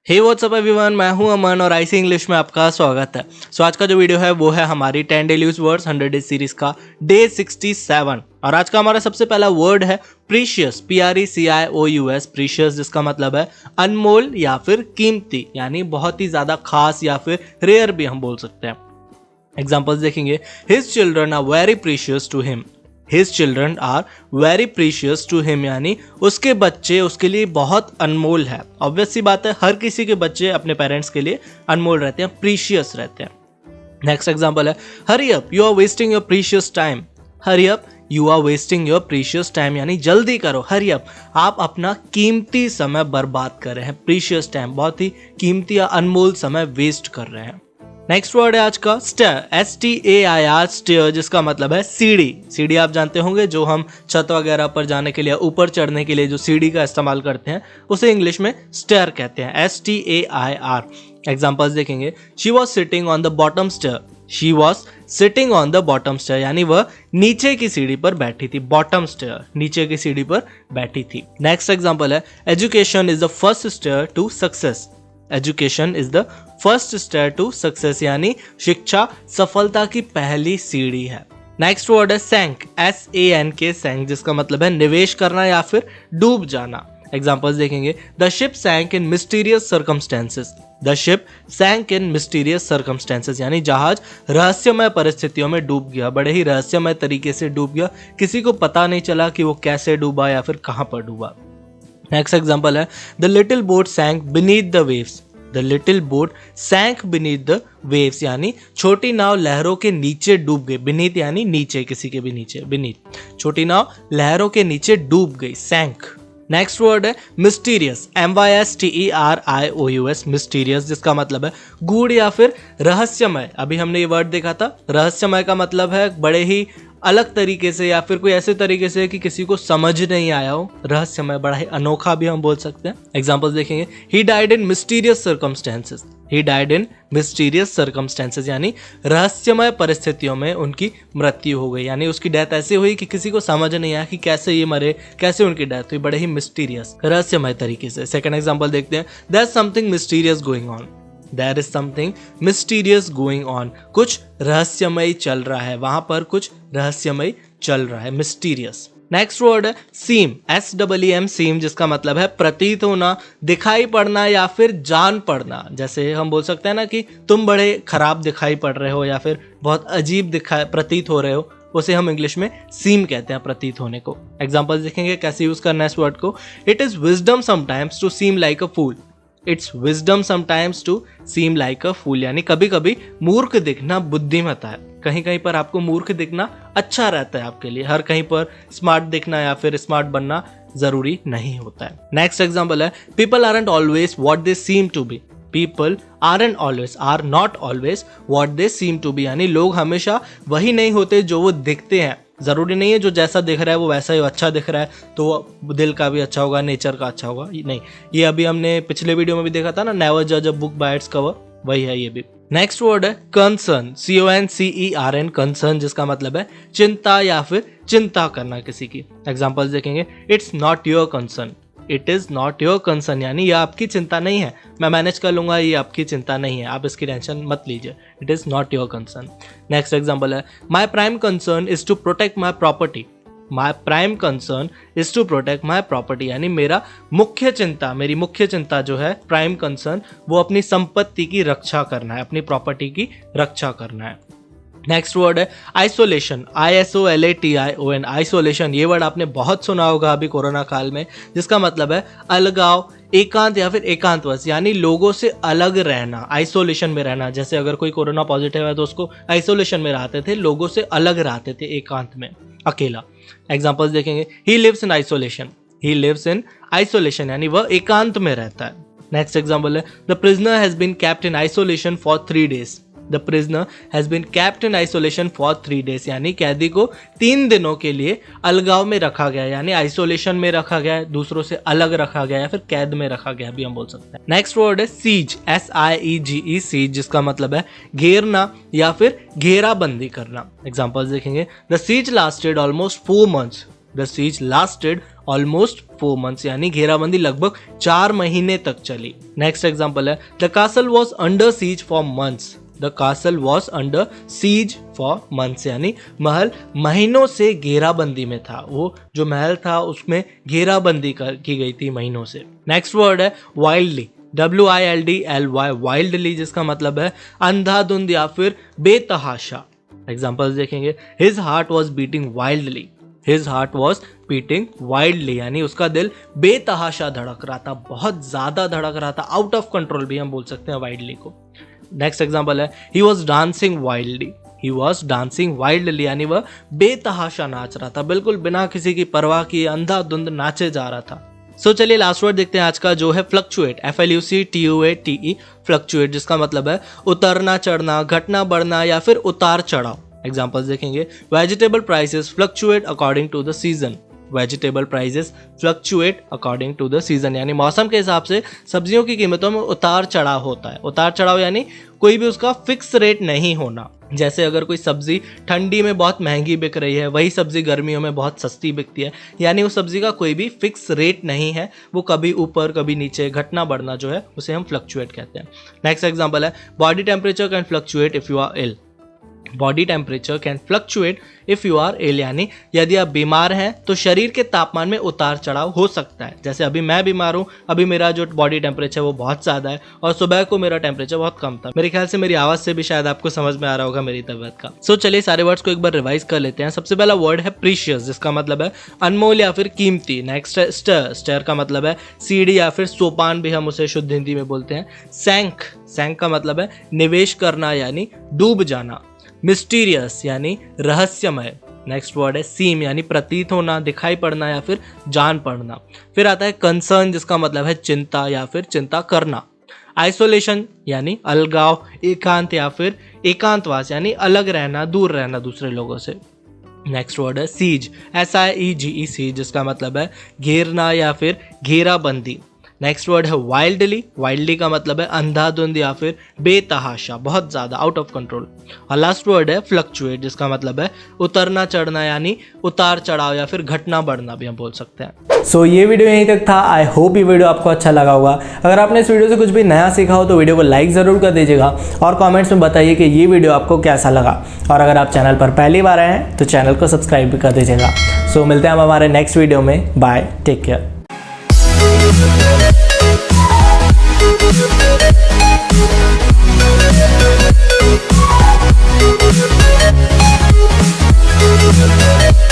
हे WhatsApp everyone, मैं हूं अमन और आईसी इंग्लिश में आपका स्वागत है। आज का जो वीडियो है वो है हमारी 10 daily use words 100 days series का डे 67 और आज का हमारा सबसे पहला वर्ड है प्रीशियस, PRECIOUS, प्रीशियस जिसका मतलब है अनमोल या फिर कीमती, यानी बहुत ही ज्यादा खास या फिर रेयर भी हम बोल सकते हैं। एग्जाम्पल्स देखेंगे, his children are very precious to him. His children are very precious to him, यानी उसके बच्चे उसके लिए बहुत अनमोल है। ऑब्वियस सी बात है, हर किसी के बच्चे अपने पेरेंट्स के लिए अनमोल रहते हैं, प्रीशियस रहते हैं। नेक्स्ट एग्जांपल है, hurry up you are wasting your precious time. Hurry up you are wasting your precious time, यानी जल्दी करो, हरी अप, आप अपना कीमती समय बर्बाद कर रहे हैं। प्रीशियस टाइम, बहुत ही कीमती या अनमोल समय वेस्ट कर रहे हैं। नेक्स्ट वर्ड है आज का स्टेयर, STAIR, स्टेयर जिसका मतलब है सीढ़ी। सीढ़ी आप जानते होंगे, जो हम छत वगैरह पर जाने के लिए, ऊपर चढ़ने के लिए जो सीढ़ी का इस्तेमाल करते हैं उसे इंग्लिश में स्टेयर कहते हैं, STAIR। एग्जांपल्स देखेंगे, she was sitting on the bottom stair. She was sitting on the bottom stair, यानी वह नीचे की सीढ़ी पर बैठी थी। बॉटम स्टेयर, नीचे की सीढ़ी पर बैठी थी। नेक्स्ट एग्जांपल है, education is the first stair to success. Education is the first stair to success, यानी शिक्षा सफलता की पहली सीढ़ी है। नेक्स्ट वर्ड है सैंक, SANK, सैंक जिसका मतलब है निवेश करना या फिर डूब जाना। एग्जांपल्स देखेंगे, the ship sank in mysterious circumstances. The ship sank in mysterious circumstances, यानी जहाज रहस्यमय परिस्थितियों में डूब गया, बड़े ही रहस्यमय तरीके से डूब गया, किसी को पता नहीं चला कि वो कैसे डूबा या फिर कहां पर डूबा। नेक्स्ट एग्जांपल है, the little boat sank beneath the waves. The little boat sank beneath the waves, यानी छोटी नाव लहरों के नीचे डूब गई। बीनीथ यानी नीचे, किसी के भी नीचे, बीनीथ, छोटी नाव लहरों के नीचे डूब गई, सैंक। नेक्स्ट वर्ड है मिस्टीरियस, MYSTERIOUS, मिस्टीरियस जिसका मतलब है गूढ़ या फिर रहस्यमय। अभी हमने ये वर्ड देखा था, रहस्यमय का मतलब है बड़े ही अलग तरीके से या फिर कोई ऐसे तरीके से कि किसी को समझ नहीं आया हो। रहस्यमय, बड़ा ही अनोखा भी हम बोल सकते हैं। एग्जांपल्स देखेंगे, he died in mysterious circumstances. He died in mysterious circumstances, यानी रहस्यमय परिस्थितियों में उनकी मृत्यु हो गई, यानी उसकी डेथ ऐसे हुई कि किसी को समझ नहीं आया कि कैसे ये मरे, कैसे उनकी डेथ हुई, बड़े ही मिस्टीरियस, रहस्यमय तरीके से। सेकंड एग्जांपल देखते हैं, there is something mysterious going on. There is something mysterious going on, कुछ रहस्यमय चल रहा है, वहां पर कुछ रहस्यमय चल रहा है, mysterious। नेक्स्ट वर्ड है सीम, SEEM, सीम जिसका मतलब है प्रतीत होना, दिखाई पड़ना या फिर जान पड़ना। जैसे हम बोल सकते हैं ना कि तुम बड़े खराब दिखाई पड़ रहे हो या फिर बहुत अजीब दिखाई प्रतीत हो रहे हो, उसे हम इंग्लिश में सीम कहते हैं, प्रतीत होने को। एग्जाम्पल्स देखेंगे कैसे यूज करना है इस वर्ड को। It is wisdom sometimes to seem like a fool. It's wisdom sometimes to seem like a fool, यानी कभी कभी मूर्ख दिखना बुद्धिमता है। कहीं कहीं पर आपको मूर्ख दिखना अच्छा रहता है आपके लिए, हर कहीं पर स्मार्ट दिखना या फिर स्मार्ट बनना जरूरी नहीं होता है। नेक्स्ट एग्जांपल है, people aren't always what they seem to be. People aren't always, are not always what they seem to be, यानी लोग हमेशा वही नहीं होते जो वो दिखते हैं। जरूरी नहीं है जो जैसा दिख रहा है वो वैसा ही अच्छा दिख रहा है तो वो दिल का भी अच्छा होगा, नेचर का अच्छा होगा, नहीं। ये अभी हमने पिछले वीडियो में भी देखा था ना, नेवर जज a book by its cover, वही है ये भी। नेक्स्ट वर्ड है कंसर्न, CONCERN, कंसर्न जिसका मतलब है चिंता या फिर चिंता करना किसी की। एग्जांपल्स देखेंगे, it's not your concern. It is not your concern, यानी यह आपकी चिंता नहीं है, मैं मैनेज कर लूंगा, ये आपकी चिंता नहीं है, आप इसकी टेंशन मत लीजिए। It is not your concern. Next example है, my prime concern is to protect my property. My prime concern is to protect my property, यानी मेरा मुख्य चिंता, मेरी मुख्य चिंता जो है प्राइम कंसर्न, वो अपनी संपत्ति की रक्षा करना है, अपनी प्रॉपर्टी की रक्षा करना है। नेक्स्ट वर्ड है आइसोलेशन, ISOLATION, आइसोलेशन। ये वर्ड आपने बहुत सुना होगा अभी कोरोना काल में, जिसका मतलब है अलगाव, एकांत या फिर एकांतवास, यानी लोगों से अलग रहना, आइसोलेशन में रहना। जैसे अगर कोई कोरोना पॉजिटिव है तो उसको आइसोलेशन में रहते थे, लोगों से अलग रहते थे, एकांत में, अकेला। एग्जांपल्स देखेंगे, he lives in isolation. He lives in isolation, यानी वह एकांत में रहता है। नेक्स्ट एग्जांपल है, the prisoner has been kept in isolation for 3 days। The prisoner has been kept in isolation for 3 days, यानी कैदी को 3 दिनों के लिए अलगाव में रखा गया, यानी आइसोलेशन में रखा गया, दूसरों से अलग रखा गया या फिर कैद में रखा गया भी हम बोल सकते हैं। नेक्स्ट वर्ड है सीज, SIEGE, सीज जिसका मतलब है घेरना या फिर घेराबंदी करना। एग्जांपल्स देखेंगे, the siege lasted almost 4 months। The siege lasted almost 4 months, यानी घेराबंदी लगभग 4 महीने तक चली। नेक्स्ट एग्जांपल है the castle was under siege for months. The castle was under siege for months, यानी महल महीनों से घेराबंदी में था। वो जो महल था उसमें घेराबंदी की गई थी महीनों से। नेक्स्ट वर्ड है वाइल्डली, WILDLY, वाइल्डली, जिसका मतलब है अंधाधुंध या फिर बेतहाशा। एग्जाम्पल्स देखेंगे, his heart was beating wildly, his heart was beating wildly, यानी उसका दिल बेतहाशा धड़क रहा था, बहुत ज्यादा धड़क रहा था, आउट ऑफ कंट्रोल भी हम बोल सकते हैं वाइल्डली को। नेक्स्ट एग्जाम्पल है he was dancing wildly, he was dancing wildly, यानी वह बेतहाशा नाच रहा था, बिल्कुल बिना किसी की परवाह किए अंधाधुंध नाचे जा रहा था। सो चलिए लास्ट वर्ड देखते हैं आज का, जो है फ्लक्चुएट, FLUCTUATE, फ्लक्चुएट, जिसका मतलब है उतरना चढ़ना, घटना बढ़ना या फिर उतार चढ़ाव। एग्जाम्पल्स देखेंगे, vegetable prices fluctuate according to the season, vegetable prices fluctuate according to the season, यानी मौसम के हिसाब से सब्जियों की कीमतों में उतार चढ़ाव होता है। उतार चढ़ाव यानी कोई भी उसका फिक्स रेट नहीं होना। जैसे अगर कोई सब्जी ठंडी में बहुत महंगी बिक रही है, वही सब्जी गर्मियों में बहुत सस्ती बिकती है, यानी उस सब्जी का कोई भी फिक्स रेट नहीं है, वो कभी ऊपर कभी नीचे, घटना बढ़ना जो है उसे हम फ्लक्चुएट कहते हैं। नेक्स्ट एग्जांपल है body temperature can fluctuate if you are ill, body temperature can fluctuate if you are ill, यानी यदि आप बीमार हैं तो शरीर के तापमान में उतार चढ़ाव हो सकता है। जैसे अभी मैं बीमार हूँ, अभी मेरा जो बॉडी टेम्परेचर वो बहुत ज़्यादा है और सुबह को मेरा टेम्परेचर बहुत कम था। मेरे ख्याल से मेरी आवाज़ से भी शायद आपको समझ में आ रहा होगा मेरी तबीयत का। सो चलिए सारे वर्ड्स को एक बार रिवाइज कर लेते हैं। सबसे पहला वर्ड है प्रीशियस, जिसका मतलब है अनमोल या फिर कीमती। नेक्स्ट है स्टर, स्टर का मतलब है सीढ़ी या फिर सोपान भी हम उसे शुद्ध हिंदी में बोलते हैं। सैंक, सैंक का मतलब है निवेश करना यानी डूब जाना। मिस्टीरियस यानी रहस्यमय। नेक्स्ट वर्ड है सीम, यानी प्रतीत होना, दिखाई पड़ना या फिर जान पड़ना। फिर आता है कंसर्न, जिसका मतलब है चिंता या फिर चिंता करना। आइसोलेशन यानी अलगाव, एकांत या फिर एकांतवास यानी अलग रहना, दूर रहना दूसरे लोगों से। नेक्स्ट वर्ड है सीज, SIEGE, सीज, जिसका मतलब है घेरना या फिर घेराबंदी। नेक्स्ट वर्ड है वाइल्डली, वाइल्डली का मतलब है अंधाधुंध या फिर बेतहाशा, बहुत ज़्यादा, आउट ऑफ कंट्रोल। और लास्ट वर्ड है फ्लक्चुएट, जिसका मतलब है उतरना चढ़ना यानी उतार चढ़ाव या फिर घटना बढ़ना भी हम बोल सकते हैं। सो ये वीडियो यहीं तक था। आई होप ये वीडियो आपको अच्छा लगा होगा। अगर आपने इस वीडियो से कुछ भी नया सीखा हो तो वीडियो को लाइक ज़रूर कर दीजिएगा और कमेंट्स में बताइए कि ये वीडियो आपको कैसा लगा। और अगर आप चैनल पर पहली बार आए हैं तो चैनल को सब्सक्राइब भी कर दीजिएगा। सो मिलते हैं हम हमारे नेक्स्ट वीडियो में। Bye, take care. We'll be right back.